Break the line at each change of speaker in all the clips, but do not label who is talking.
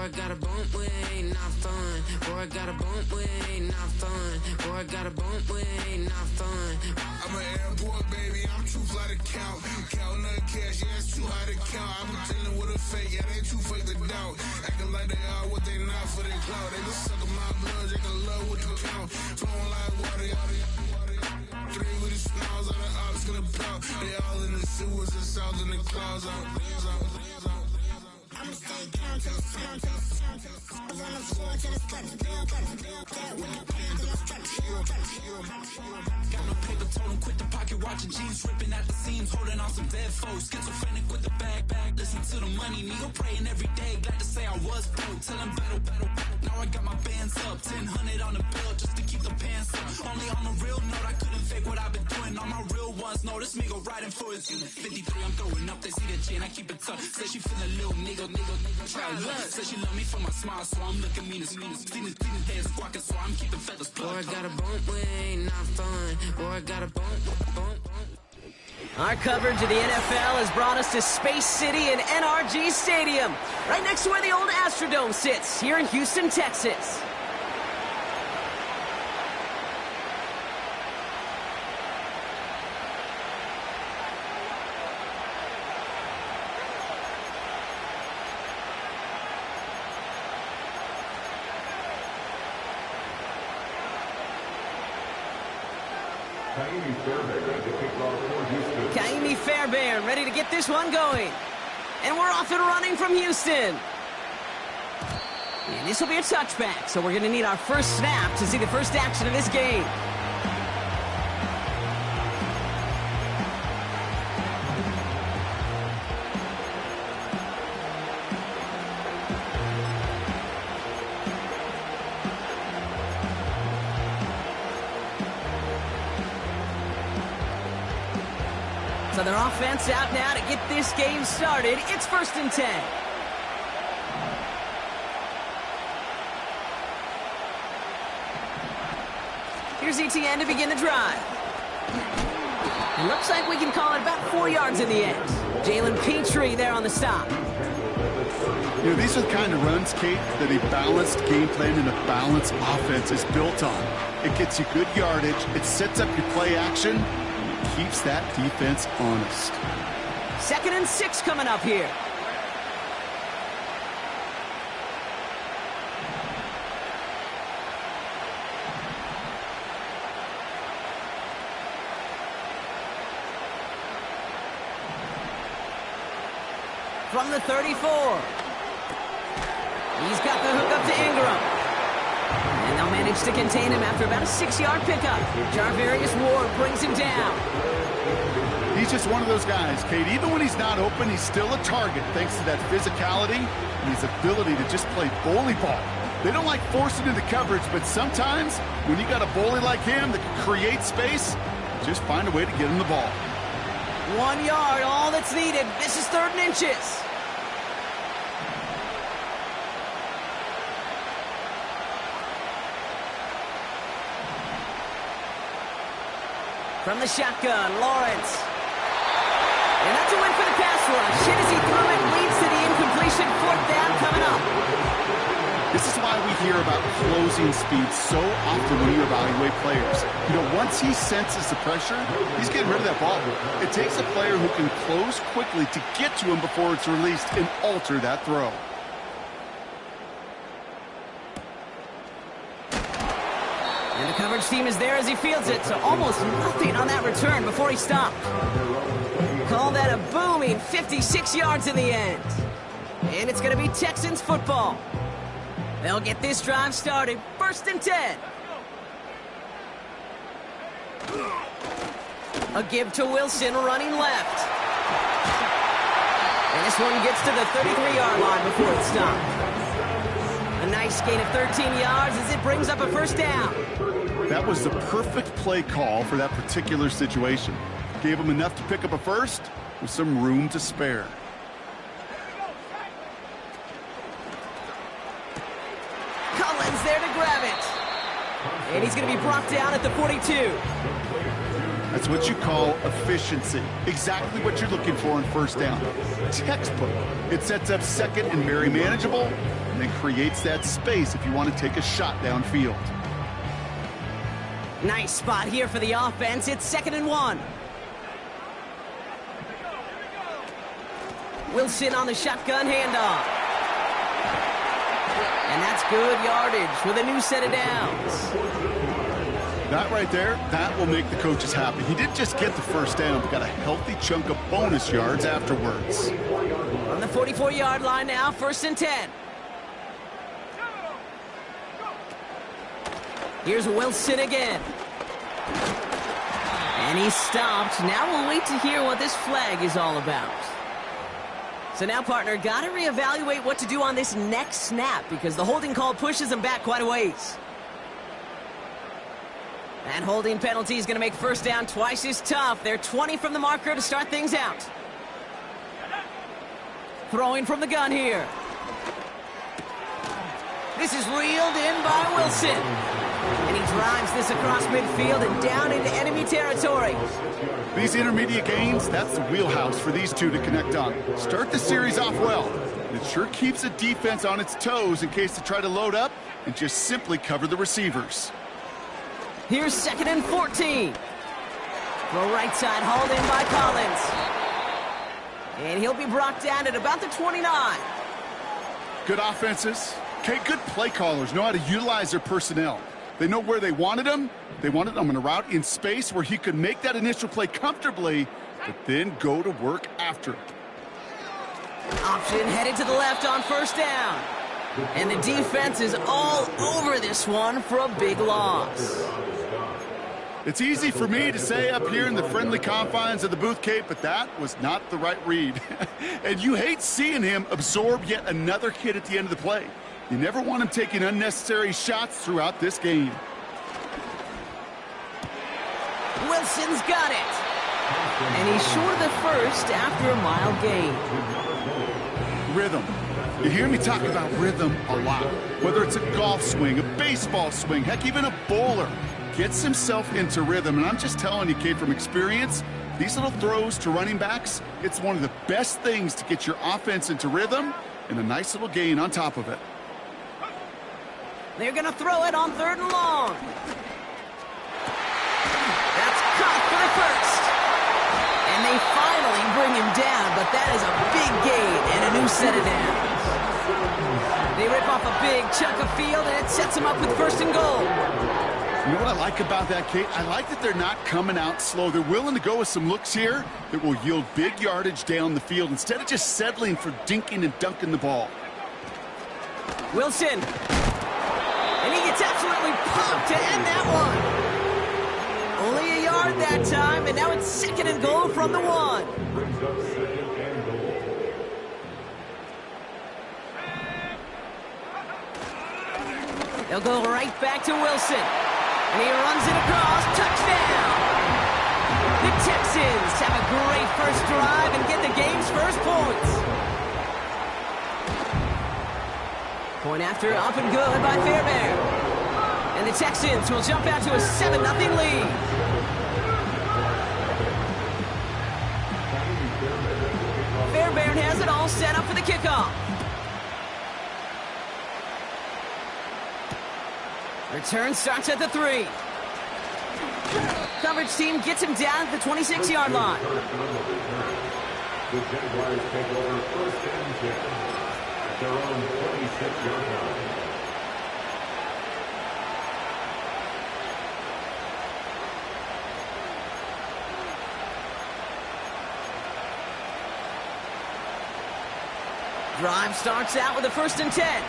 Boy, got a bump, we ain't not fun. Boy, got a bump, we ain't not fun. Boy, got a bump, we ain't not fun.
I'm an airport baby, I'm too fly to count. Counting the cash, yeah, it's too high to count. I'm pretending with a fake, yeah, they too fake to doubt. Acting like they are what they not for their clout. They just sucking my blood, they can love what you count. Flowing like water, three with the smiles on the ops gonna pout. They all in the sewers and south in the clouds. I'ma stay down to the sound, to the sound, to the sound. On the floor to the steps, build, that way, to the steps,
got no paper, told him quit the pocket, watching jeans ripping at the seams, holding on some dead foes, schizophrenic with the bag, listen to the money, nigga praying every day, glad to say I was broke, tell him battle, now I got my bands up, 1000 on the bill, just to keep the pants up, only on the real note, I couldn't fake what I've been doing, all my real ones know this nigga riding for his 53, I'm throwing up, they see the chain, I keep it tough, say she feeling little nigga, try luck, say she love me for my smile, so I'm looking mean as seen his days squawking, so I'm keeping feathers plucked.
Boy, got a bump, we ain't not fun. Boy, got a bump.
Our coverage of the NFL has brought us to Space City and NRG Stadium, right next to where the old Astrodome sits, here in Houston, Texas. Kaimi Fairbairn ready to get this one going. And we're off and running from Houston. And this will be a touchback, so we're going to need our first snap to see the first action of this game. So their offense out now to get this game started. It's 1st and 10. Here's ETN to begin the drive. It looks like we can call it about 4 yards in the end. Jalen Petrie there on the stop.
You know, these are the kind of runs, Kate, that a balanced game plan and a balanced offense is built on. It gets you good yardage, it sets up your play action, keeps that defense honest.
2nd and 6 coming up here. From the 34. He's got the hook up to Ingram. And they'll manage to contain him after about a 6-yard pickup. Jarvarius Ward brings him down.
He's just one of those guys, Kate. Even when he's not open, he's still a target thanks to that physicality and his ability to just play bully ball. They don't like forcing into coverage, but sometimes when you got a bully like him that can create space, just find a way to get him the ball.
1 yard, all that's needed. This is 3rd and inches. From the shotgun, Lawrence. And that's a win for the pass rush. Hit as he threw it, leads to the incompletion. 4th down coming up.
This is why we hear about closing speed so often when you evaluate players. You know, once he senses the pressure, he's getting rid of that ball. It takes a player who can close quickly to get to him before it's released and alter that throw.
And the coverage team is there as he fields it, so almost nothing on that return before he stopped. Call that a booming 56 yards in the end. And it's going to be Texans football. They'll get this drive started. 1st and 10. A give to Wilson running left. And this one gets to the 33-yard line before it's stopped. A nice gain of 13 yards as it brings up a 1st down.
That was the perfect play call for that particular situation. Gave him enough to pick up a 1st with some room to spare.
Collins there to grab it. And he's going to be brought down at the 42.
That's what you call efficiency. Exactly what you're looking for on first down. Textbook. It sets up second and very manageable, and then creates that space if you want to take a shot downfield.
Nice spot here for the offense. It's 2nd and 1. Wilson on the shotgun handoff. And that's good yardage with a new set of downs.
That right there, that will make the coaches happy. He didn't just get the first down, but got a healthy chunk of bonus yards afterwards.
On the 44-yard line now, 1st and 10. Here's Wilson again. And he's stopped. Now we'll wait to hear what this flag is all about. So now, partner, got to reevaluate what to do on this next snap because the holding call pushes him back quite a ways. That holding penalty is going to make first down twice as tough. They're 20 from the marker to start things out. Throwing from the gun here. This is reeled in by Wilson. And he drives this across midfield and down into enemy territory.
These intermediate gains, that's the wheelhouse for these two to connect on. Start the series off well. It sure keeps the defense on its toes in case they try to load up and just simply cover the receivers.
Here's 2nd and 14. Throw right side, hauled in by Collins. And he'll be brought down at about the 29.
Good offenses. Okay, good play callers know how to utilize their personnel. They know where they wanted him. They wanted him in a route in space where he could make that initial play comfortably, but then go to work after it.
Option headed to the left on first down. And the defense is all over this one for a big loss.
It's easy for me to say up here in the friendly confines of the booth, Kate, but that was not the right read. And you hate seeing him absorb yet another hit at the end of the play. You never want him taking unnecessary shots throughout this game.
Wilson's got it. And he's short of the first after a mile gain.
Rhythm. You hear me talk about rhythm a lot. Whether it's a golf swing, a baseball swing, heck, even a bowler gets himself into rhythm. And I'm just telling you, Kate, from experience, these little throws to running backs, it's one of the best things to get your offense into rhythm and a nice little gain on top of it.
They're going to throw it on 3rd and long. That's caught for the first. And they finally bring him down, but that is a big gain and a new set of downs. They rip off a big chunk of field, and it sets them up with 1st and goal.
You know what I like about that, Kate? I like that they're not coming out slow. They're willing to go with some looks here that will yield big yardage down the field instead of just settling for dinking and dunking the ball.
Wilson. And he gets absolutely pumped to end that one. Only a yard that time, and now it's 2nd and goal from the 1. They'll go right back to Wilson. And he runs it across. Touchdown! The Texans have a great first drive and get the game's first points. Point after, up and good by Fairbairn. And the Texans will jump out to a 7-0 lead. Fairbairn has it all set up for the kickoff. Return starts at the 3. Coverage team gets him down at the 26-yard line.
The Jaguars take over 1st and 10 at their own 26-yard line.
Drive starts out with a 1st and 10.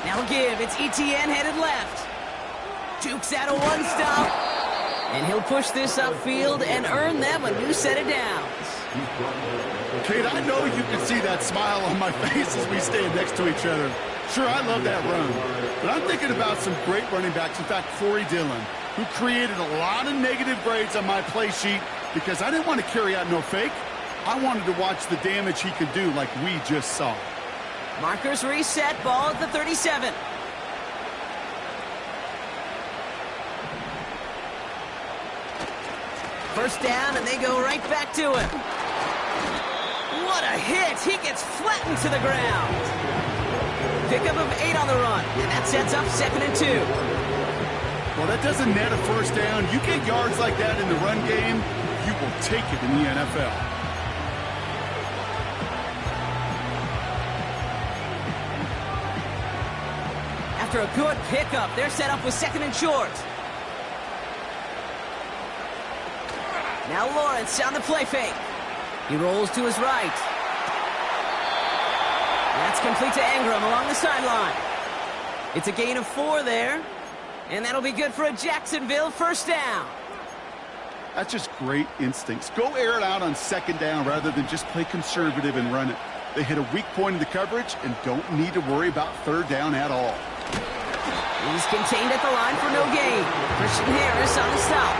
Now give, it's ETN headed left. Jukes out a 1-stop. And he'll push this upfield and earn them a new set of downs.
Kate, I know you can see that smile on my face as we stand next to each other. Sure, I love that run. But I'm thinking about some great running backs. In fact, Corey Dillon, who created a lot of negative grades on my play sheet because I didn't want to carry out no fake. I wanted to watch the damage he could do like we just saw.
Markers reset, ball at the 37. First down, and they go right back to him. What a hit! He gets flattened to the ground. Pickup of 8 on the run, and that sets up 2nd and 2.
Well, that doesn't net a first down. You get yards like that in the run game, you will take it in the NFL.
After a good pickup, they're set up with 2nd and short. Now Lawrence on the play fake. He rolls to his right. That's complete to Ingram along the sideline. It's a gain of 4 there. And that'll be good for a Jacksonville first down.
That's just great instincts. Go air it out on 2nd down rather than just play conservative and run it. They hit a weak point in the coverage and don't need to worry about 3rd down at all.
He's contained at the line for no gain. Christian Harris on the stop.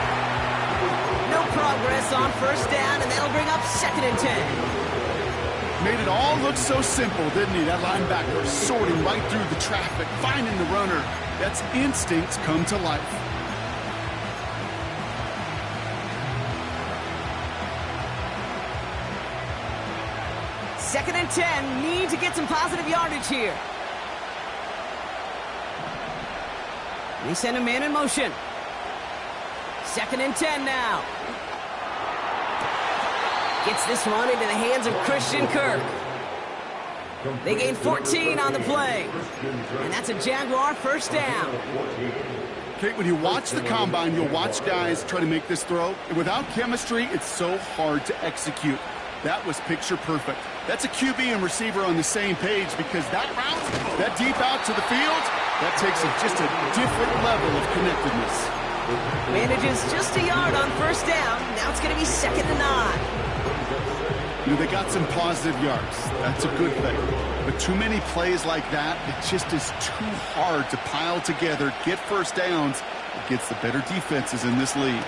No progress on first down, and that'll bring up 2nd and 10.
Made it all look so simple, didn't he? That linebacker sorting right through the traffic, finding the runner. That's instincts come to life.
Second and 10, need to get some positive yardage here. They send a man in motion. 2nd and 10 now. Gets this one into the hands of Christian Kirk. They gain 14 on the play. And that's a Jaguar first down.
Kate, when you watch the combine, you'll watch guys try to make this throw. And without chemistry, it's so hard to execute. That was picture perfect. That's a QB and receiver on the same page because that route, that deep out to the field, that takes just a different level of connectedness.
Manages just a yard on first down. Now it's going to be 2nd and 9.
You know, they got some positive yards. That's a good thing. But too many plays like that, it just is too hard to pile together, get first downs against the better defenses in this league.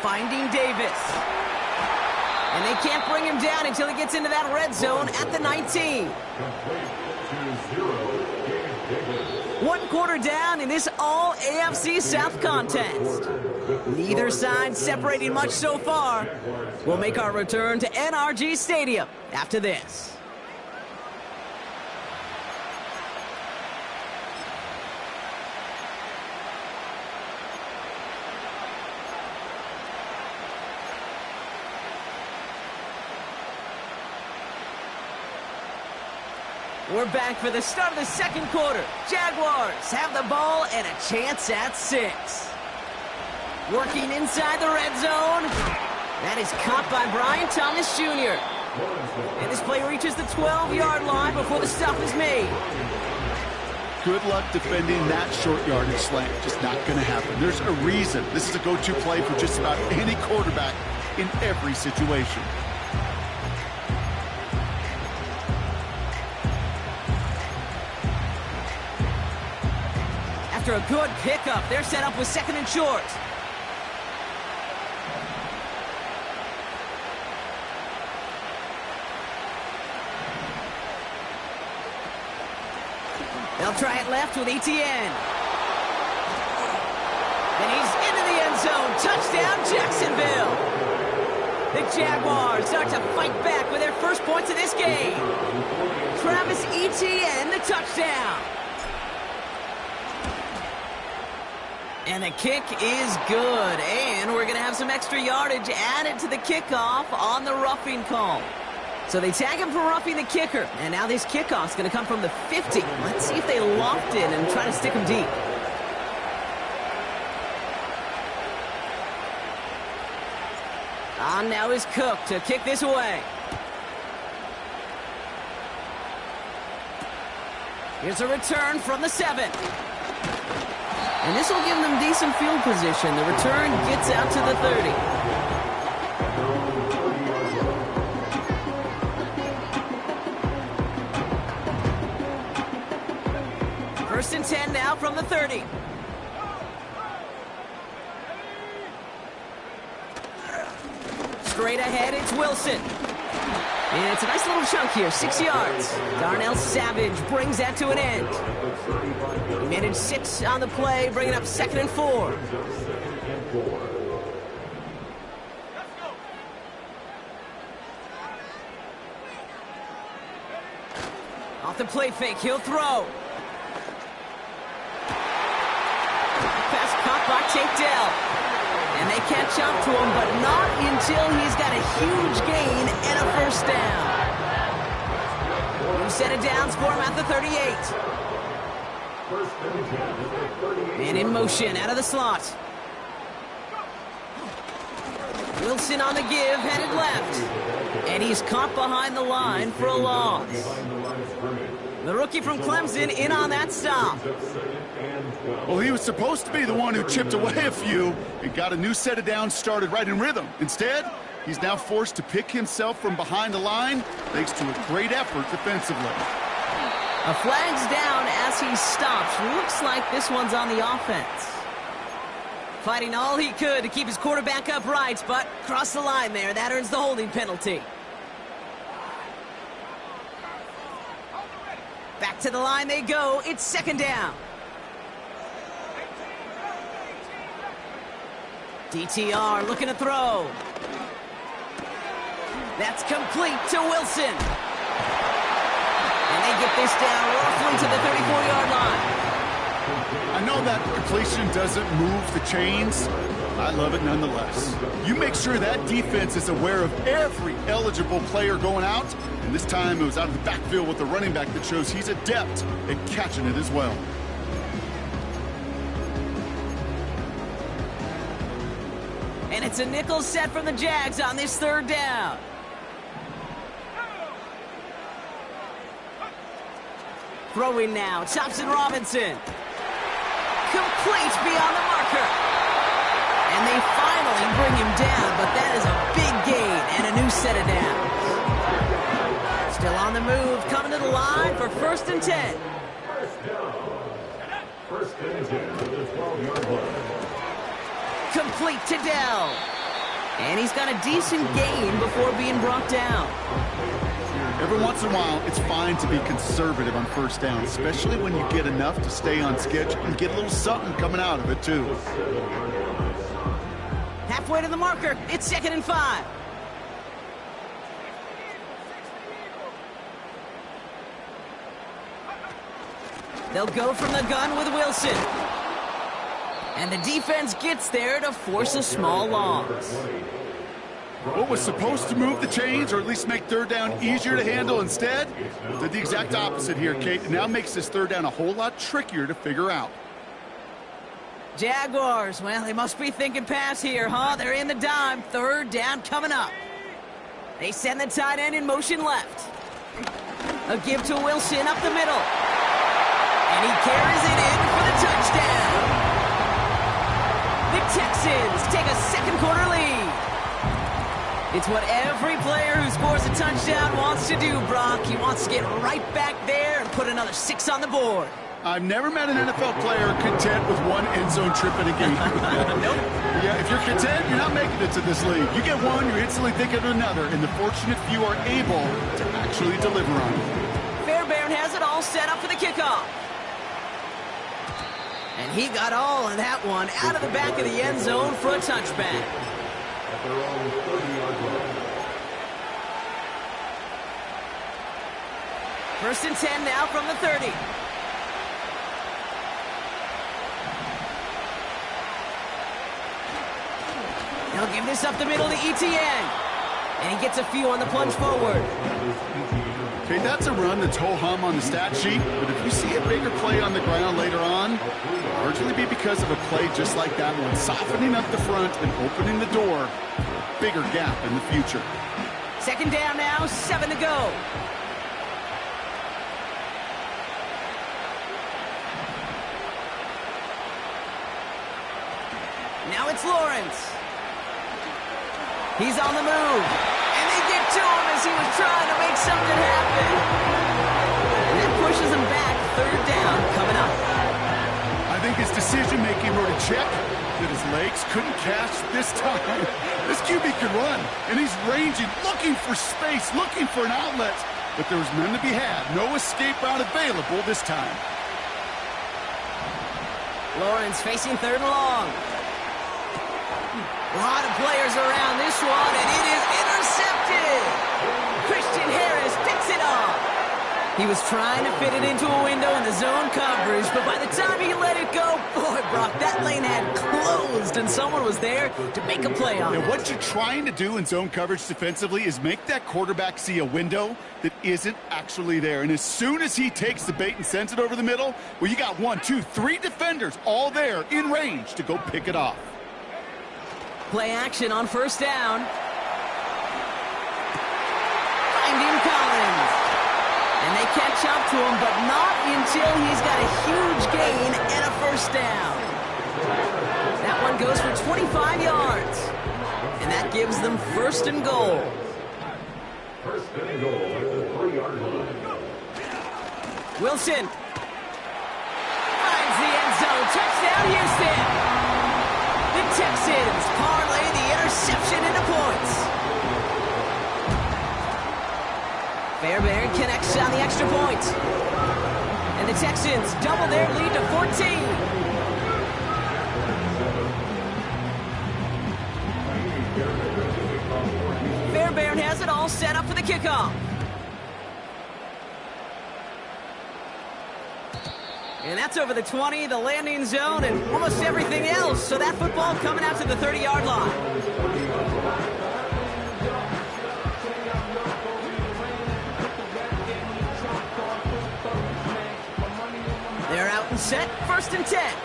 Finding Davis. And they can't bring him down until he gets into that red zone at the 19. 1 quarter down in this all AFC South contest. Neither side separating much so far. We'll make our return to NRG Stadium after this. We're back for the start of the 2nd quarter. Jaguars have the ball and a chance at 6. Working inside the red zone. That is caught by Brian Thomas Jr. And this play reaches the 12-yard line before the stop is made.
Good luck defending that short yardage slant. Just not going to happen. There's a reason. This is a go-to play for just about any quarterback in every situation.
After a good pickup, they're set up with 2nd and short. They'll try it left with Etienne. And he's into the end zone. Touchdown, Jacksonville. The Jaguars start to fight back with their first points of this game. Travis Etienne, the touchdown. And the kick is good. And we're going to have some extra yardage added to the kickoff on the roughing call. So they tag him for roughing the kicker. And now this kickoff's going to come from the 50. Let's see if they loft in and try to stick him deep. On now is Cook to kick this away. Here's a return from the 7. And this will give them decent field position. The return gets out to the 30. First and 10 now from the 30. Straight ahead, it's Wilson. And it's a nice little chunk here, 6 yards. Darnell Savage brings that to an end. He managed 6 on the play, bringing up 2nd and 4. Off the play fake, he'll throw. Pass caught by Tate Dell. And they catch up to him, but not until he's got a huge gain and a first down. New set of downs for him at the 38. And in motion, out of the slot. Wilson on the give, headed left. And he's caught behind the line for a loss. The rookie from Clemson in on that stop.
Well, he was supposed to be the one who chipped away a few and got a new set of downs started right in rhythm. Instead, he's now forced to pick himself from behind the line thanks to a great effort defensively.
A flag's down as he stops. Looks like this one's on the offense. Fighting all he could to keep his quarterback upright, but crossed the line there. That earns the holding penalty. Back to the line they go. It's 2nd down. DTR looking to throw. That's complete to Wilson. And they get this down roughly to the 34-yard line.
I know that completion doesn't move the chains. I love it nonetheless. You make sure that defense is aware of every eligible player going out. And this time it was out of the backfield with the running back that shows he's adept at catching it as well.
And it's a nickel set from the Jags on this 3rd down. Throwing now, Thompson Robinson. Complete beyond the marker. And they finally bring him down, but that is a big gain and a new set of downs. Still on the move, coming to the line for 1st and 10.
First and 10 to the 12-yard line.
Complete to Dell. And he's got a decent gain before being brought down.
Every once in a while, it's fine to be conservative on 1st down, especially when you get enough to stay on schedule and get a little something coming out of it, too.
Halfway to the marker, it's 2nd and 5. They'll go from the gun with Wilson. And the defense gets there to force a small loss.
What was supposed to move the chains, or at least make 3rd down easier to handle instead, did the exact opposite here, Kate. It now makes this 3rd down a whole lot trickier to figure out.
Jaguars, well, they must be thinking pass here, huh? They're in the dime. 3rd down coming up. They send the tight end in motion left. A give to Wilson up the middle. And he carries it in for the touchdown. The Texans take a 2nd quarter lead. It's what every player who scores a touchdown wants to do, Brock. He wants to get right back there and put another 6 on the board.
I've never met an NFL player content with one end zone trip in a game.
Nope.
Yeah, if you're content, you're not making it to this league. You get one, you're instantly thinking of another, and the fortunate few are able to actually deliver on it.
Fairbairn has it all set up for the kickoff. And he got all of that one out of the back of the end zone for a touchback.
At their own 30-yard line.
1st and 10 now from the 30. He'll give this up the middle to Etienne. And he gets a few on the plunge forward.
Okay, that's a run that's ho-hum on the stat sheet, but if you see a bigger play on the ground later on, it'll largely be because of a play just like that one, softening up the front and opening the door for a bigger gap in the future.
2nd down now, 7 to go. Now it's Lawrence. He's on the move. And they get to him as he was trying to make something happen. And that pushes him back. 3rd down coming up.
I think his decision-making wrote a check at his legs, couldn't catch this time. This QB can run, and he's ranging, looking for space, looking for an outlet. But there was none to be had. No escape route available this time.
Lawrence facing 3rd and long. A lot of players around this one, and it is intercepted. Christian Harris picks it off. He was trying to fit it into a window in the zone coverage, but by the time he let it go, boy, Brock, that lane had closed, and someone was there to make a play on it.
And what you're trying to do in zone coverage defensively is make that quarterback see a window that isn't actually there. And as soon as he takes the bait and sends it over the middle, well, you got 1, 2, 3 defenders all there in range to go pick it off.
Play action on 1st down. Finding Collins. And they catch up to him, but not until he's got a huge gain and a 1st down. That one goes for 25 yards. And that gives them 1st and goal.
1st and goal at the 3-yard line.
Wilson finds the end zone. Touchdown, Houston. The Texans parlay the interception into points. Fairbairn connects on the extra point. And the Texans double their lead to 14. Fairbairn has it all set up for the kickoff. And that's over the 20, the landing zone, and almost everything else. So that football coming out to the 30-yard line. They're out and set, 1st and 10.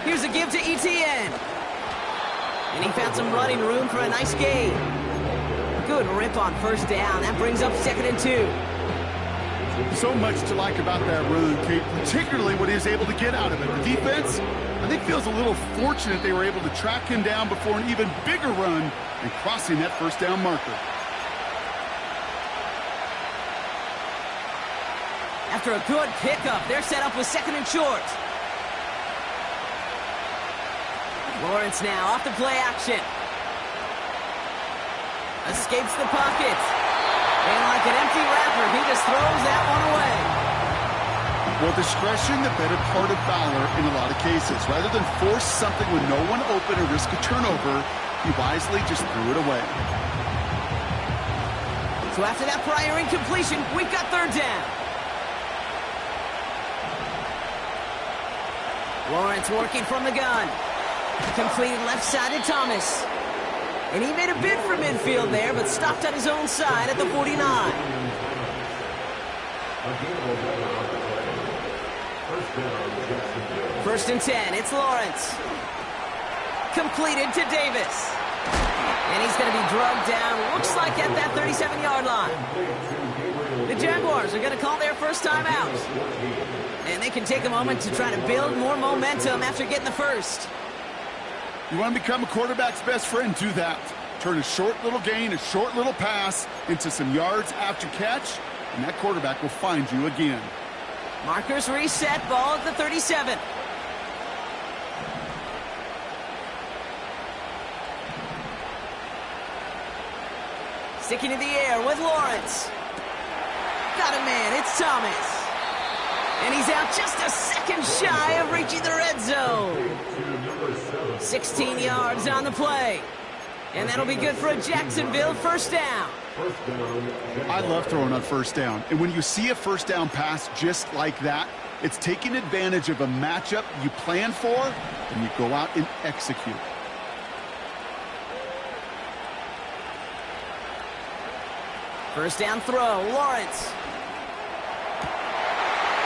Here's a give to ETN. And he found some running room for a nice gain. Good rip on 1st down. That brings up 2nd and 2.
So much to like about that run, Kate, particularly what he was able to get out of it. The defense, I think, feels a little fortunate they were able to track him down before an even bigger run and crossing that 1st down marker.
After a good pickup, they're set up with 2nd and short. Lawrence now off the play action. Escapes the pocket. And like an empty wrapper, he just throws that one away.
Well, discretion, the better part of valor in a lot of cases. Rather than force something with no one open or risk a turnover, he wisely just threw it away.
So after that prior incompletion, we've got 3rd down. Lawrence working from the gun. Completed left side to Thomas. And he made a bid for midfield there, but stopped on his own side at the 49. 1st and 10, it's Lawrence. Completed to Davis. And he's going to be drugged down, looks like at that 37-yard line. The Jaguars are going to call their first time out. And they can take a moment to try to build more momentum after getting the first.
You want to become a quarterback's best friend, do that. Turn a short little gain, a short little pass into some yards after catch, and that quarterback will find you again.
Markers reset, ball at the 37. Sticking in the air with Lawrence. Got a man, it's Thomas. And he's out just a second shy of reaching the red zone. 16 yards on the play. And that'll be good for a Jacksonville 1st down.
I love throwing on 1st down. And when you see a 1st down pass just like that, it's taking advantage of a matchup you plan for, and you go out and execute.
First down throw, Lawrence.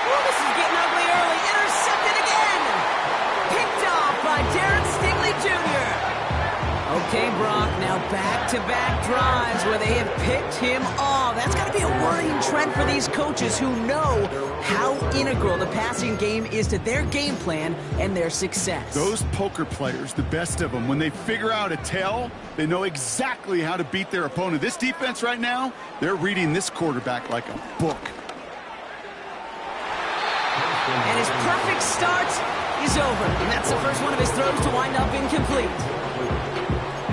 Oh, this is getting ugly early. Intercepted again. Picked off by Darren Stingley Jr. Okay, Brock, now back-to-back drives where they have picked him off. That's got to be a worrying trend for these coaches who know how integral the passing game is to their game plan and their success.
Those poker players, the best of them, when they figure out a tell, they know exactly how to beat their opponent. This defense right now, they're reading this quarterback like a book.
start is over. And that's the first one of his throws to wind up incomplete.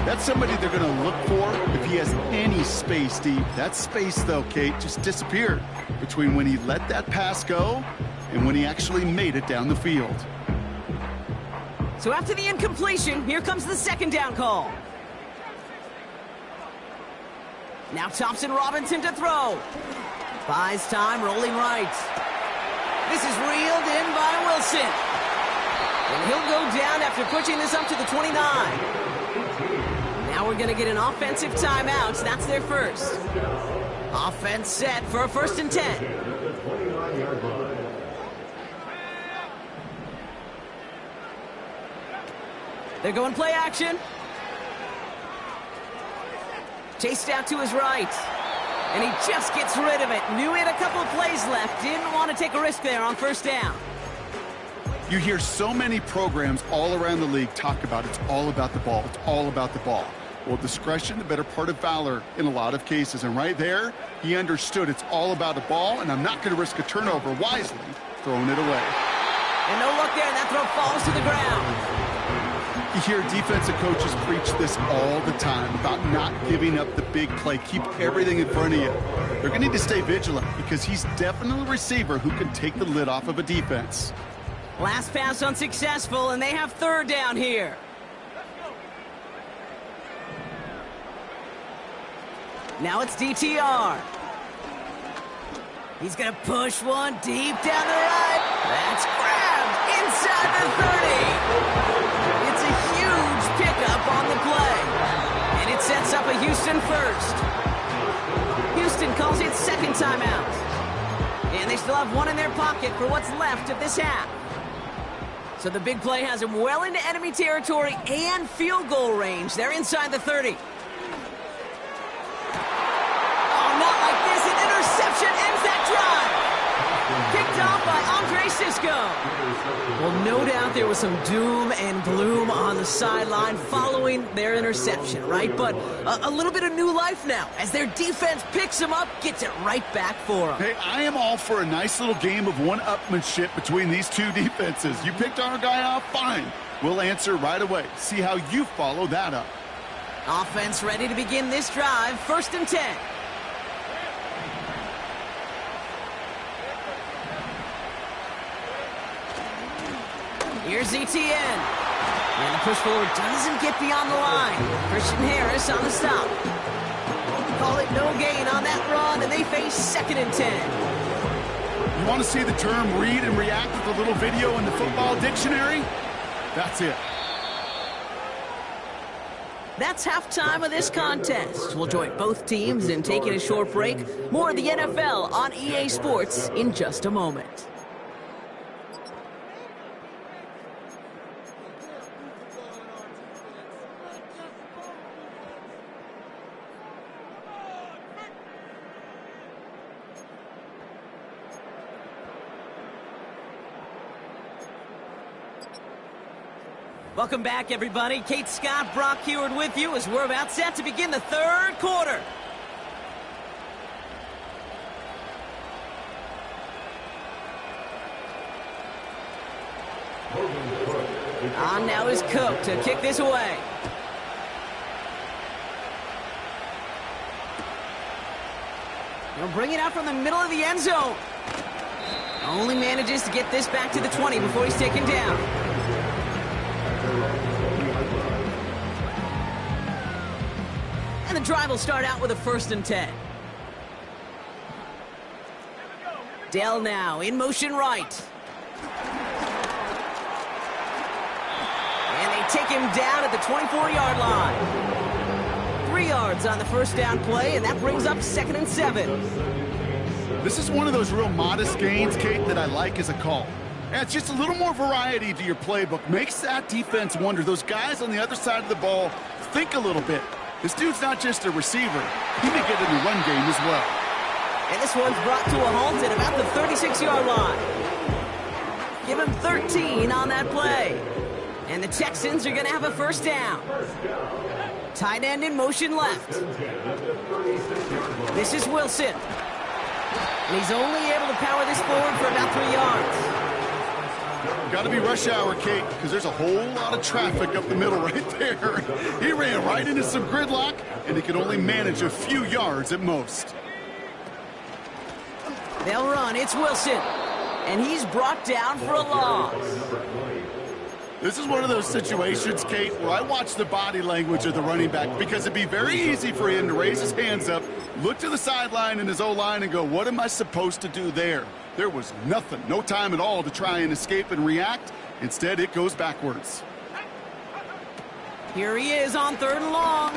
That's somebody they're going to look for if he has any space deep. That space, though, Kate, just disappeared between when he let that pass go and when he actually made it down the field.
So after the incompletion, here comes the second down call. Now Thompson Robinson to throw. Buys time, rolling right. This is reeled in by Wilson. And he'll go down after pushing this up to the 29. Now we're going to get an offensive timeout. That's their first. Offense set for a 1st and 10. They're going play action. Chased out to his right. And he just gets rid of it. Knew he had a couple of plays left. Didn't want to take a risk there on 1st down.
You hear so many programs all around the league talk about it's all about the ball. It's all about the ball. Well, discretion, the better part of valor in a lot of cases. And right there, he understood it's all about the ball, and I'm not going to risk a turnover, wisely throwing it away.
And no luck there, and that throw falls to the ground.
You hear defensive coaches preach this all the time about not giving up the big play. Keep everything in front of you. They're going to need to stay vigilant because he's definitely a receiver who can take the lid off of a defense.
Last pass unsuccessful, and they have 3rd down here. Now it's DTR. He's going to push one deep down the right. That's grabbed inside the 30. It's a huge pickup on the play. And it sets up a Houston first. Houston calls it 2nd timeout. And they still have one in their pocket for what's left of this half. So the big play has him well into enemy territory and field goal range. They're inside the 30. Oh, not like this. An interception ends that drive. Picked off by Andre Sisco. Well, no doubt there was some doom and gloom on the sideline following their interception, right? But a little bit of new life now as their defense picks him up, gets it right back for them.
Hey, I am all for a nice little game of one-upmanship between these two defenses. You picked our guy off, fine. We'll answer right away. See how you follow that up.
Offense ready to begin this drive, 1st and 10. Here's ETN. And the push forward doesn't get beyond the line. Christian Harris on the stop. Call it no gain on that run, and they face 2nd and 10.
You want to see the term read and react with a little video in the football dictionary? That's it.
That's halftime of this contest. We'll join both teams in taking a short break. More of the NFL on EA Sports in just a moment. Welcome back, everybody. Kate Scott, Brock Heward with you as we're about set to begin the 3rd quarter. On now is Cook to kick this away. He'll bring it out from the middle of the end zone. Only manages to get this back to the 20 before he's taken down. And the drive will start out with a 1st and 10. Dell now in motion right. And they take him down at the 24-yard line. 3 yards on the 1st down play, and that brings up 2nd and 7.
This is one of those real modest gains, Kate, that I like as a call. And it's just a little more variety to your playbook. Makes that defense wonder. Those guys on the other side of the ball think a little bit. This dude's not just a receiver. He may get in the run game as well.
And this one's brought to a halt at about the 36-yard line. Give him 13 on that play. And the Texans are going to have a 1st down. Tight end in motion left. This is Wilson. And he's only able to power this forward for about 3 yards.
Got to be rush hour, Kate, because there's a whole lot of traffic up the middle right there. He ran right into some gridlock, and he could only manage a few yards at most.
They'll run. It's Wilson. And he's brought down for a loss.
This is one of those situations, Kate, where I watch the body language of the running back because it'd be very easy for him to raise his hands up, look to the sideline in his O-line and go, what am I supposed to do there? There was nothing, no time at all to try and escape and react. Instead, it goes backwards.
Here he is on 3rd and long.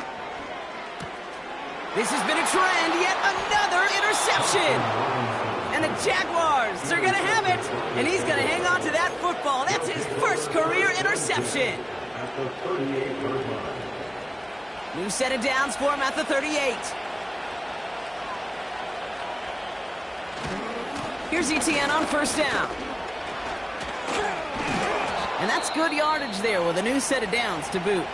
This has been a trend, yet another interception. And the Jaguars are going to have it. And he's going to hang on to that football. That's his first career interception.
At the 38-yard line.
New set of downs for him at the 38. Here's ETN on 1st down. And that's good yardage there with a new set of downs to boot.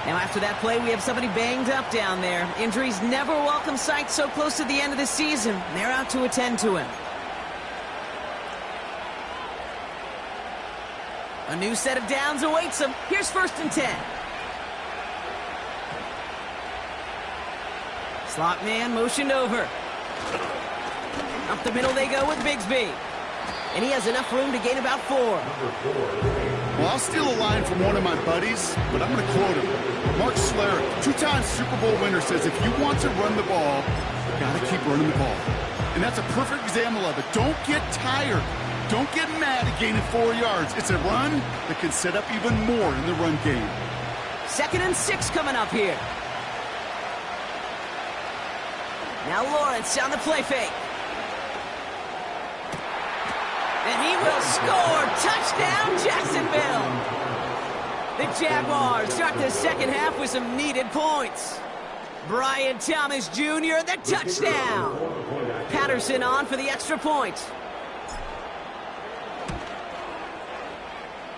Now after that play, we have somebody banged up down there. Injuries never a welcome sight so close to the end of the season. They're out to attend to him. A new set of downs awaits him. Here's 1st and 10. Slot man motioned over. Up the middle they go with Bigsby. And he has enough room to gain about 4.
Well, I'll steal a line from one of my buddies, but I'm going to quote him. Mark Schlereth, 2-time Super Bowl winner, says if you want to run the ball, you got to keep running the ball. And that's a perfect example of it. Don't get tired. Don't get mad at gaining 4 yards. It's a run that can set up even more in the run game.
2nd and 6 coming up here. Now Lawrence on the play fake. And he will score. Touchdown, Jacksonville. The Jaguars start the second half with some needed points. Brian Thomas Jr., the touchdown. Patterson on for the extra point.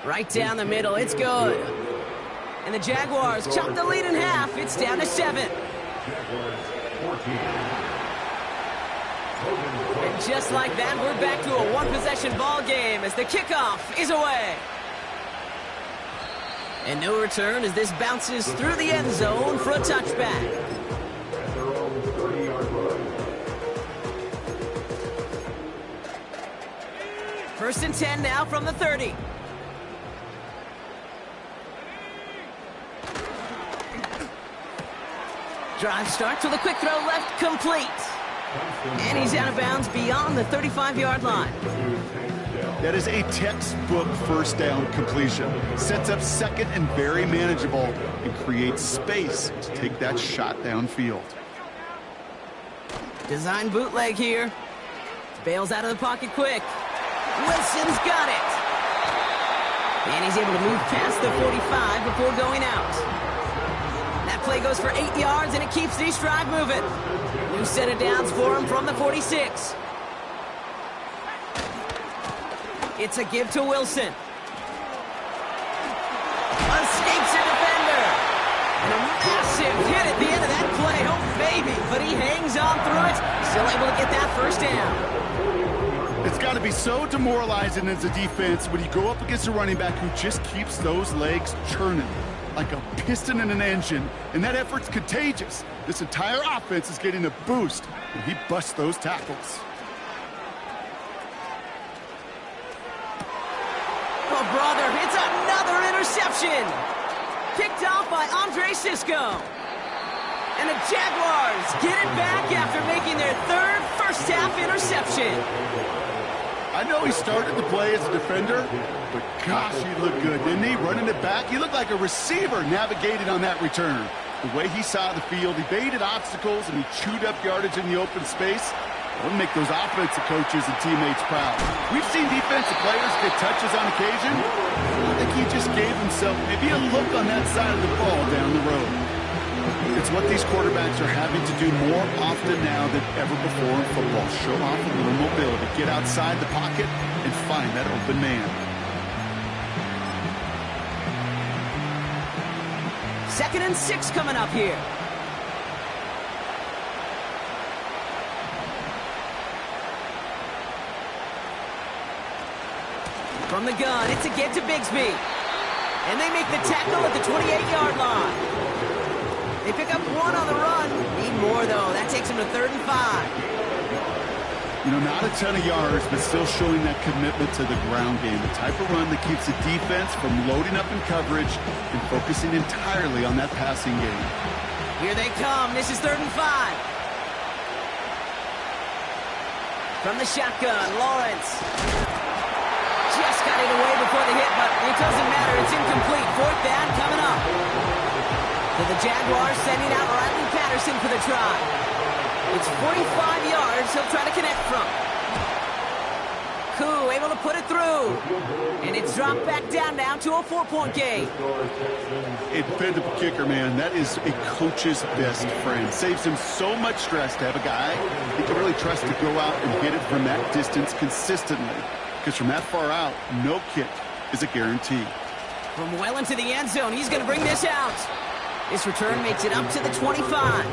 Right down the middle, it's good. And the Jaguars chop the lead in half. It's down to 7. And just like that, we're back to a one-possession ball game as the kickoff is away. And no return as this bounces through the end zone for a touchback.
At their own 30-yard line.
1st and 10 now from the 30. Drive starts with a quick throw left, complete. And he's out of bounds beyond the 35-yard line.
That is a textbook 1st down completion. Sets up 2nd and very manageable and creates space to take that shot downfield.
Design bootleg here. Bails out of the pocket quick. Wilson's got it. And he's able to move past the 45 before going out. That play goes for 8 yards, and it keeps the drive moving. New set of downs for him from the 46. It's a give to Wilson. Escapes a defender. And a massive hit at the end of that play. Oh, baby. But he hangs on through it. Still able to get that 1st down.
It's got to be so demoralizing as a defense when you go up against a running back who just keeps those legs churning like a piston in an engine, and that effort's contagious. This entire offense is getting a boost when he busts those tackles.
Oh, brother, it's another interception. Picked off by Andre Sisco. And the Jaguars get it back after making their 3rd first-half interception.
I know he started the play as a defender, but gosh, he looked good, didn't he? Running it back, he looked like a receiver navigating on that return. The way he saw the field, he baited obstacles, and he chewed up yardage in the open space. That would make those offensive coaches and teammates proud. We've seen defensive players get touches on occasion. I think he just gave himself maybe a look on that side of the ball down the road. It's what these quarterbacks are having to do more often now than ever before in football. Show off a little mobility, get outside the pocket, and find that open man.
2nd and 6 coming up here. From the gun, it's again to Bigsby. And they make the tackle at the 28-yard line. They pick up 1 on the run. Need more, though. That takes them to 3rd and 5.
You know, not a ton of yards, but still showing that commitment to the ground game. The type of run that keeps the defense from loading up in coverage and focusing entirely on that passing game.
Here they come. This is 3rd and 5. From the shotgun, Lawrence. Just got it away before the hit, but it doesn't matter. It's incomplete. 4th down coming up. So the Jaguars sending out Riley Patterson for the try. It's 45 yards he'll try to connect from. Koo able to put it through. And it's dropped back down now to a 4-point game.
A dependable kicker, man. That is a coach's best friend. Saves him so much stress to have a guy he can really trust to go out and hit it from that distance consistently. Because from that far out, no kick is a guarantee.
From well into the end zone, he's going to bring this out. This return makes it up to the 25.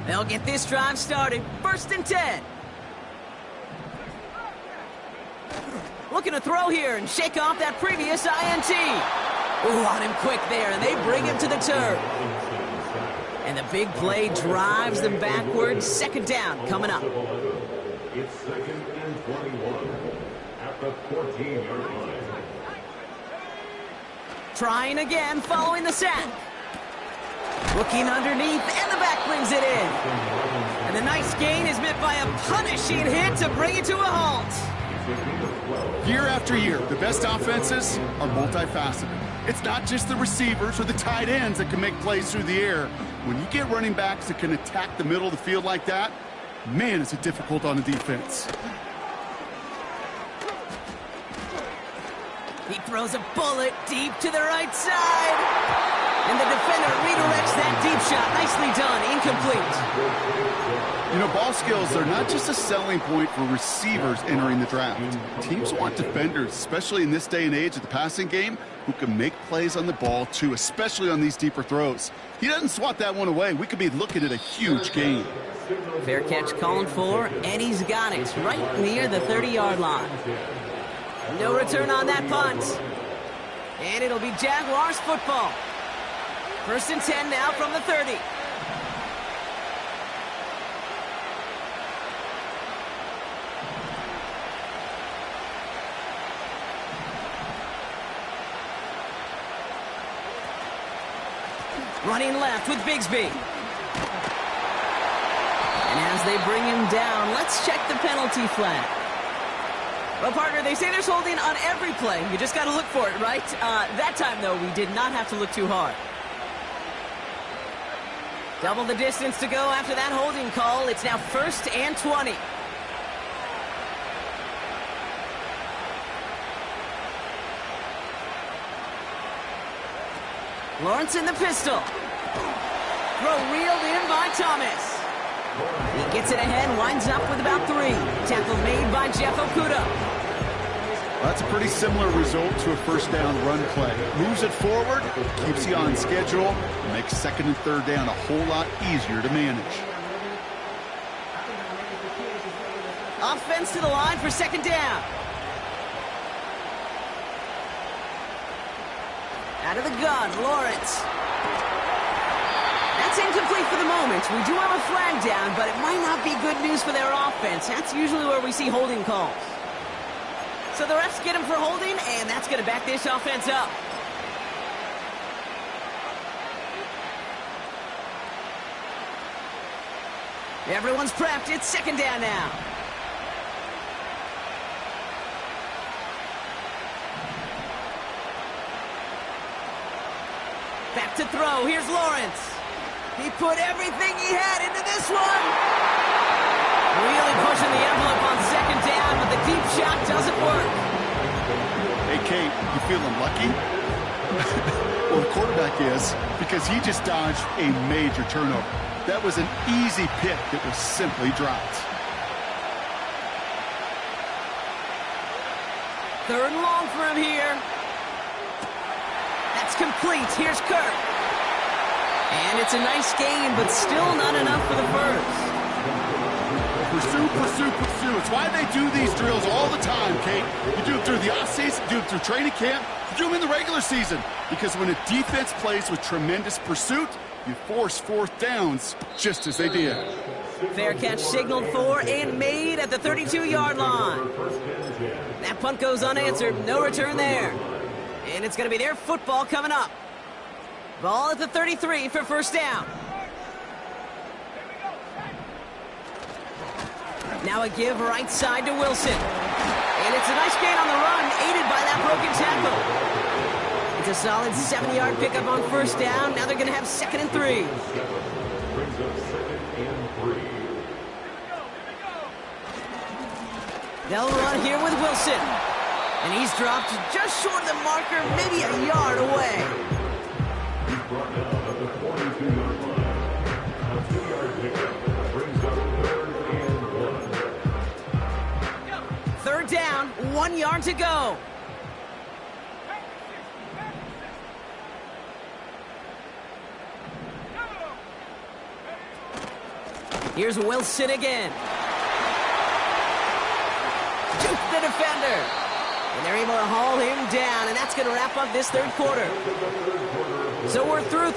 They'll get this drive started. 1st and 10. Looking to throw here and shake off that previous INT. Ooh, on him quick there, and they bring him to the turf. And the big play drives them backwards. 2nd down coming up.
It's 2nd and 21 at the 14-yard line.
Trying again following the sack. Looking underneath, and the back brings it in. And the nice gain is met by a punishing hit to bring it to a halt.
Year after year, the best offenses are multifaceted. It's not just the receivers or the tight ends that can make plays through the air. When you get running backs that can attack the middle of the field like that, man, is it difficult on the defense.
He throws a bullet deep to the right side. And the defender redirects that deep shot. Nicely done. Incomplete.
You know, ball skills are not just a selling point for receivers entering the draft. Teams want defenders, especially in this day and age of the passing game, who can make plays on the ball, too, especially on these deeper throws. He doesn't swat that one away. We could be looking at a huge gain.
Fair catch called for, and he's got it right near the 30-yard line. No return on that punt. And it'll be Jaguars football. 1st and 10 now from the 30. Running left with Bigsby. And as they bring him down, let's check the penalty flag. Well, partner, they say there's holding on every play. You just got to look for it, right? That time, though, we did not have to look too hard. Double the distance to go after that holding call. It's now 1st and 20. Lawrence in the pistol. Throw reeled in by Thomas. He gets it ahead, winds up with about 3. Tackle made by Jeff Okuda.
That's a pretty similar result to a 1st down run play. Moves it forward, keeps you on schedule, and makes 2nd and 3rd down a whole lot easier to manage.
Offense to the line for 2nd down. Out of the gun, Lawrence. That's incomplete for the moment. We do have a flag down, but it might not be good news for their offense. That's usually where we see holding calls. So the refs get him for holding, and that's going to back this offense up. Everyone's prepped. It's 2nd down now. Back to throw. Here's Lawrence. He put everything he had into this one. Really pushing the envelope on 2nd down, but the deep shot doesn't work.
Hey, Kate, you feeling lucky? Well, the quarterback is, because he just dodged a major turnover. That was an easy pick that was simply dropped.
3rd and long for him here. That's complete. Here's Kirk. And it's a nice game, but still not enough for the first.
Pursue, pursue, pursue. It's why they do these drills all the time, Kate. You do it through the offseason, you do it through training camp, you do them in the regular season. Because when a defense plays with tremendous pursuit, you force fourth downs just as they did.
Fair catch signaled for and made at the 32-yard line. That punt goes unanswered. No return there. And it's going to be their football coming up. Ball at the 33 for first down. Now a give right side to Wilson. And it's a nice gain on the run, aided by that broken tackle. It's a solid 7-yard pickup on first down. Now they're going to have 2nd and 3.
Brings up 2nd and 3.
They'll run here with Wilson. And he's dropped just short of the marker, maybe a yard away.
He's brought down at the 42-yard line. A 2-yard pickup brings up 3rd and 1.
Third down, 1 yard to go. Here's Wilson again. Juke the defender. And they're able to haul him down, and that's going to wrap up this third quarter. So we're through.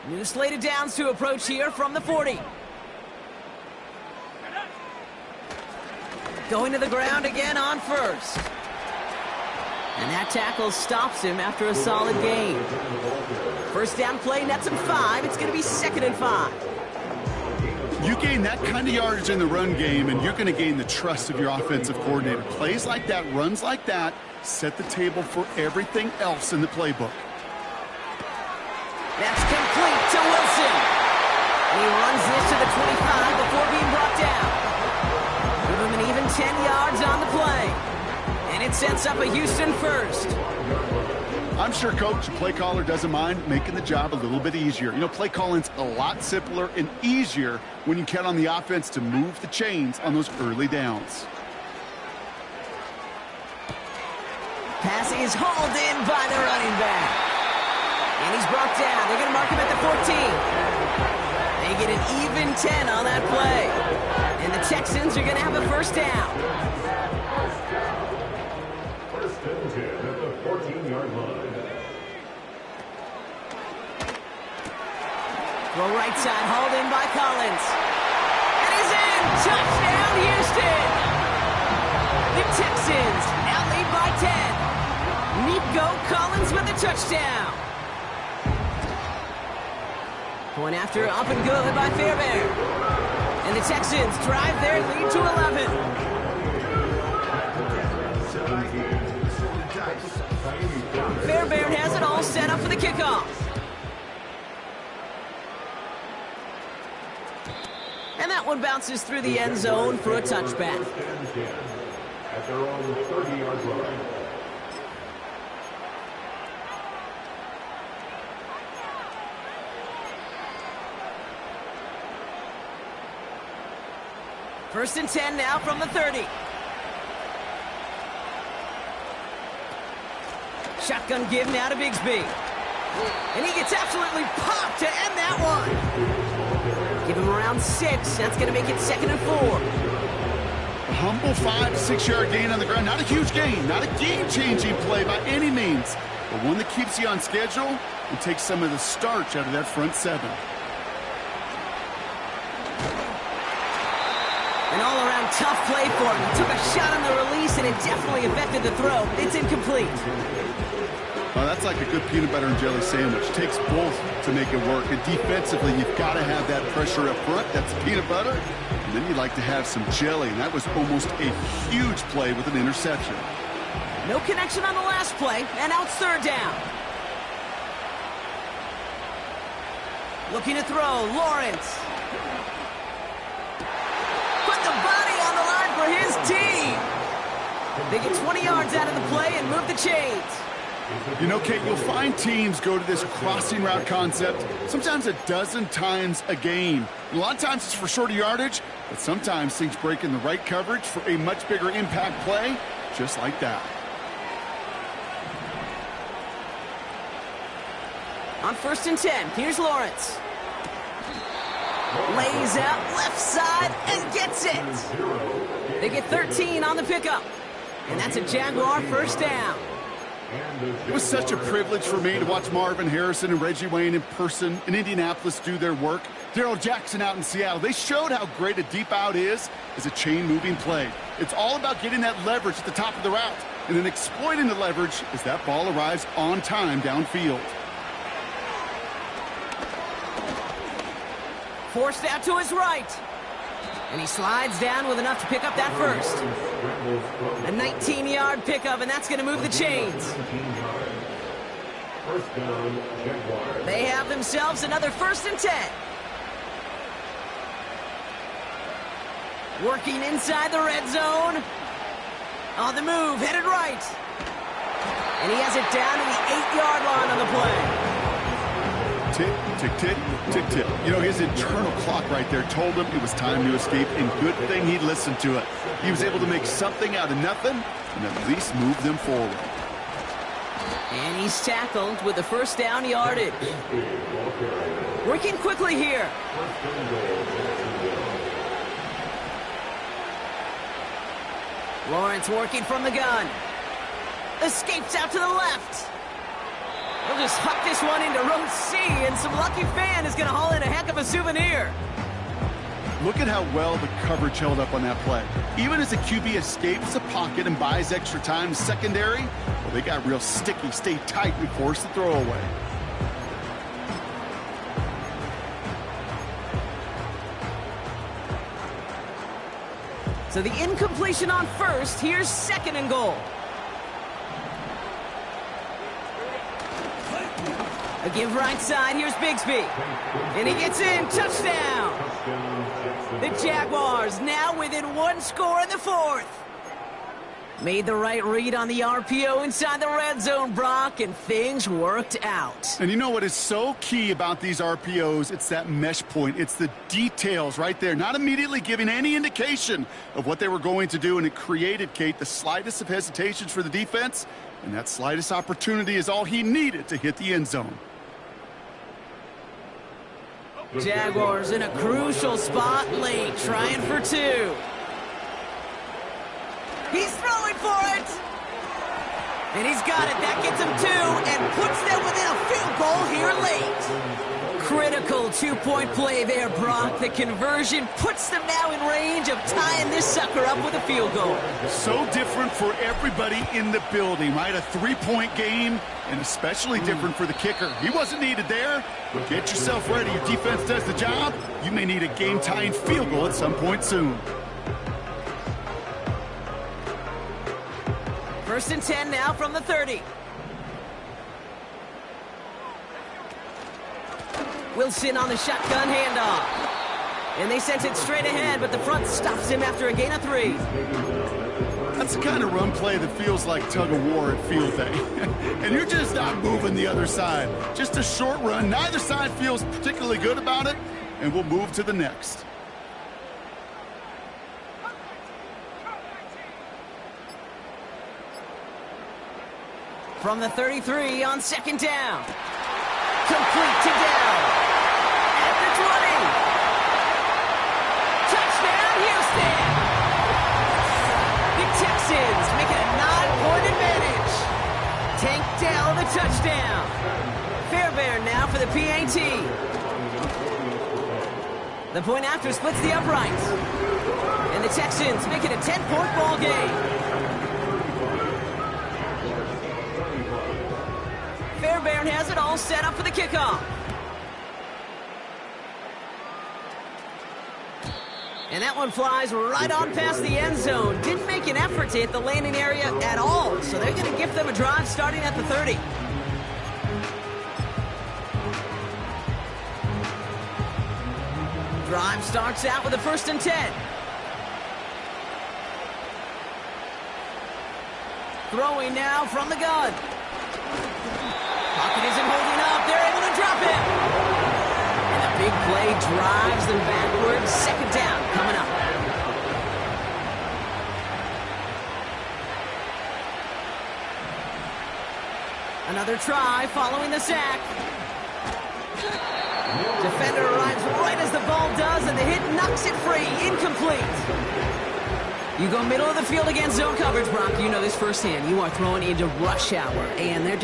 New slate of downs to approach here from the 40. Going to the ground again on first. And that tackle stops him after a solid gain. First down play, nets him 5. It's going to be 2nd and 5.
You gain that kind of yardage in the run game, and you're going to gain the trust of your offensive coordinator. Plays like that, runs like that, set the table for everything else in the playbook.
That's complete to Wilson. And he runs this to the 25 before being brought down. Give him an even 10 yards on the play. And it sets up a Houston first.
I'm sure coach and play caller doesn't mind making the job a little bit easier. You know, play calling's a lot simpler and easier when you count on the offense to move the chains on those early downs.
Pass is hauled in by the running back. And he's brought down. They're going to mark him at the 14. They get an even 10 on that play. And the Texans are going to have a first down.
First and 10 at the 14-yard line.
Throw right side, hauled in by Collins. And he's in! Touchdown, Houston! The Texans now lead by 10. Nico Collins with the touchdown. Point after, up and good by Fairbairn. And the Texans drive their lead to 11. Fairbairn has it all set up for the kickoff. And that one bounces through the end zone for a touchback.
At their own 30-yard line.
First and 10 now from the 30. Shotgun give now to Bigsby. And he gets absolutely popped to end that one. Give him around 6. That's going to make it 2nd and 4.
A humble 5 to 6 yard gain on the ground. Not a huge gain, not a game-changing play by any means, but one that keeps you on schedule and takes some of the starch out of that front 7.
An all-around tough play for him. He took a shot on the release, and it definitely affected the throw. It's incomplete.
Well, that's like a good peanut butter and jelly sandwich. It takes both to make it work. And defensively, you've got to have that pressure up front. That's peanut butter. And then you'd like to have some jelly. And that was almost a huge play with an interception.
No connection on the last play, and now it's 3rd down. Looking to throw, Lawrence. Put the body on the line for his team. They get 20 yards out of the play and move the chains.
You know, Kate, you'll find teams go to this crossing route concept sometimes a dozen times a game. A lot of times it's for shorter yardage, but sometimes things break in the right coverage for a much bigger impact play, just like that.
On 1st and 10, here's Lawrence. Lays out left side and gets it. They get 13 on the pickup. And that's a Jaguar first down.
It was such a privilege for me to watch Marvin Harrison and Reggie Wayne in person in Indianapolis do their work. Darrell Jackson out in Seattle. They showed how great a deep out is as a chain-moving play. It's all about getting that leverage at the top of the route and then exploiting the leverage as that ball arrives on time downfield.
Forced out to his right. And he slides down with enough to pick up that first. A 19-yard pickup, and that's going to move the chains. They have themselves another 1st and 10. Working inside the red zone. On the move, headed right. And he has it down to the 8-yard line on the play.
Tick, tick, tick, tick, tick. You know, his internal clock right there told him it was time to escape, and good thing he listened to it. He was able to make something out of nothing and at least move them forward.
And he's tackled with the first down yardage. Working quickly here. Lawrence working from the gun. Escapes out to the left. He'll just huck this one into row C, and some lucky fan is going to haul in a heck of a souvenir.
Look at how well the coverage held up on that play. Even as the QB escapes the pocket and buys extra time secondary, well, they got real sticky, stayed tight, and forced the throwaway.
So the incompletion on first. Here's 2nd and goal. A give right side. Here's Bigsby. And he gets in. Touchdown. The Jaguars now within 1 score in the 4th. Made the right read on the RPO inside the red zone, Brock, and things worked out.
And you know what is so key about these RPOs? It's that mesh point. It's the details right there, not immediately giving any indication of what they were going to do, and it created, Kate, the slightest of hesitations for the defense, and that slightest opportunity is all he needed to hit the end zone.
Jaguars in a crucial spot late, trying for 2. He's throwing for it. And he's got it. That gets him 2 and puts them within a field goal here late. Critical 2-point play there, Brock. The conversion puts them now in range of tying this sucker up with a field goal.
So different for everybody in the building, right? A 3-point game, and especially different for the kicker. He wasn't needed there, but get yourself ready. Your defense does the job. You may need a game-tying field goal at some point soon.
1st and 10 now from the 30. Wilson on the shotgun handoff. And they sent it straight ahead, but the front stops him after a gain of 3.
That's the kind of run play that feels like tug-of-war at field day. And you're just not moving the other side. Just a short run. Neither side feels particularly good about it, and we'll move to the next.
From the 33 on 2nd down. Complete to Dell. At the 20. Touchdown, Houston. The Texans make it a 9-point advantage. Tank Dell the touchdown. Fairbairn now for the PAT. The point after splits the uprights. And the Texans make it a 10-point ball game. Fairbairn has it all set up for the kickoff. And that one flies right on past the end zone. Didn't make an effort to hit the landing area at all, so they're going to give them a drive starting at the 30. Drive starts out with a 1st and 10. Throwing now from the gun. Pocket isn't holding up. They're able to drop him. And the big play drives them backwards. Second down coming up. Another try following the sack. Defender arrives right as the ball does, and the hit knocks it free. Incomplete. You go middle of the field against zone coverage, Brock. You know this firsthand. You are throwing into rush hour, and there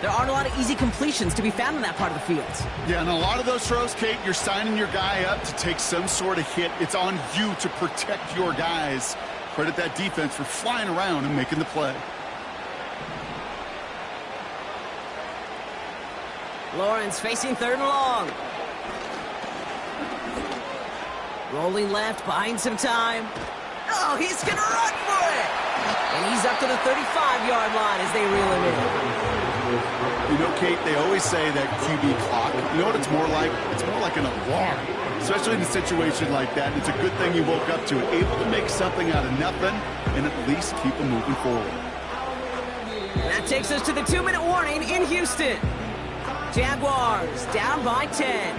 aren't a lot of easy completions to be found in that part of the field.
Yeah, and a lot of those throws, Kate, you're signing your guy up to take some sort of hit. It's on you to protect your guys. Credit that defense for flying around and making the play.
Lawrence facing third and long. Rolling left, buying some time. Oh, he's going to run for it! And he's up to the 35-yard line as they reel him in.
You know, Kate, they always say that QB clock, you know what it's more like? It's more like an alarm, especially in a situation like that. It's a good thing you woke up to it, able to make something out of nothing and at least keep them moving forward.
That takes us to the 2-minute warning in Houston. Jaguars down by 10.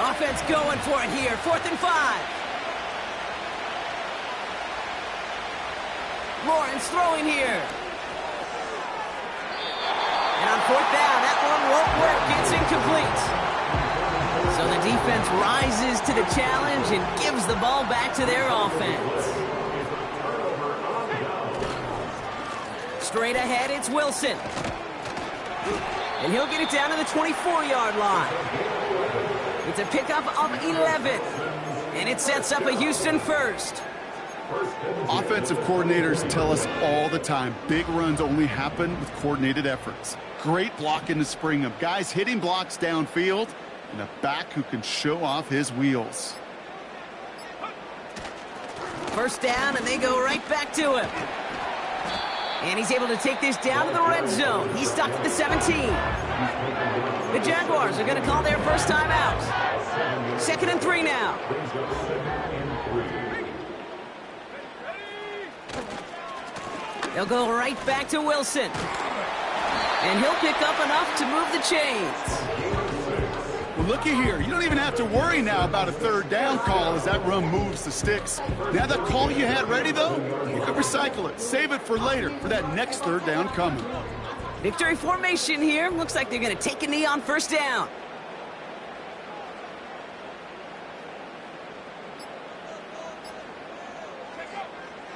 Offense going for it here. 4th and 5. Lawrence throwing here. And on 4th down, that one won't work. It's incomplete. So the defense rises to the challenge and gives the ball back to their offense. Straight ahead, it's Wilson. And he'll get it down to the 24-yard line. It's a pickup of 11. And it sets up a Houston first.
Offensive coordinators tell us all the time, big runs only happen with coordinated efforts. Great block in the spring of guys hitting blocks downfield and a back who can show off his wheels.
First down, and they go right back to him. And he's able to take this down to the red zone. He's stuck at the 17. The Jaguars are going to call their first time out. 2nd and 3 now. They'll go right back to Wilson. And he'll pick up enough to move the chains.
Well, looky here. You don't even have to worry now about a 3rd down call as that run moves the sticks. Now that call you had ready, though, you can recycle it. Save it for later for that next 3rd down coming.
Victory formation here. Looks like they're going to take a knee on 1st down.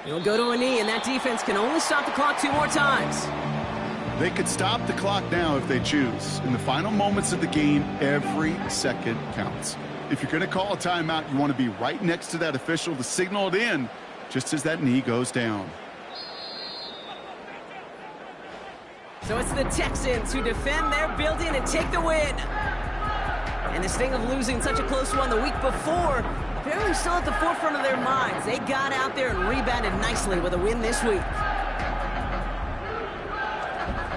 He'll go to a knee, and that defense can only stop the clock 2 more times.
They could stop the clock now if they choose. In the final moments of the game, every second counts. If you're going to call a timeout, you want to be right next to that official to signal it in just as that knee goes down.
So it's the Texans who defend their building and take the win. And the sting of losing such a close one the week before apparently still at the forefront of their minds. They got out there and rebounded nicely with a win this week.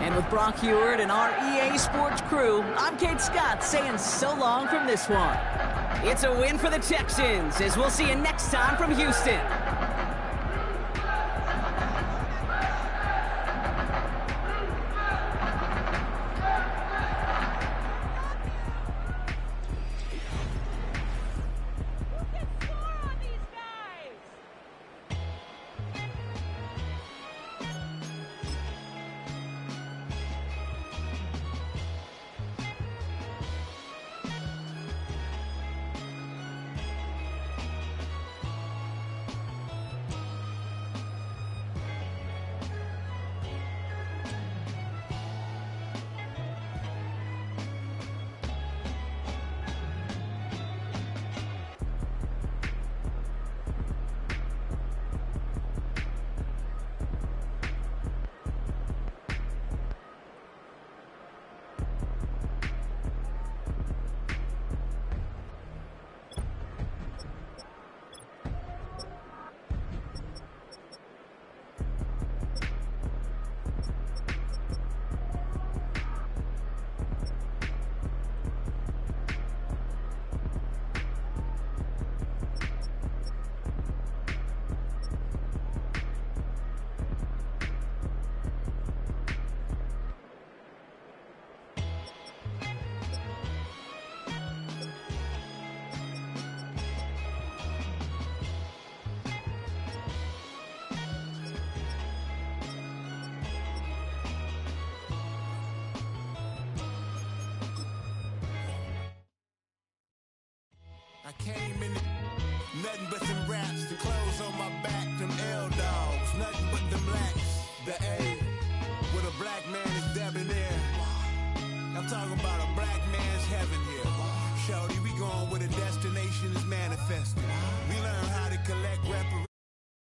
And with Brock Heward and our EA Sports crew, I'm Kate Scott saying so long from this one. It's a win for the Texans, as we'll see you next time from Houston.
I came in nothing but some raps, the clothes on my back, them L-dogs, nothing but them blacks. The A, with a black man is debonair. I'm talking about a black man's heaven here. Shorty, we going where the destination is manifested. We learn how to collect reparations.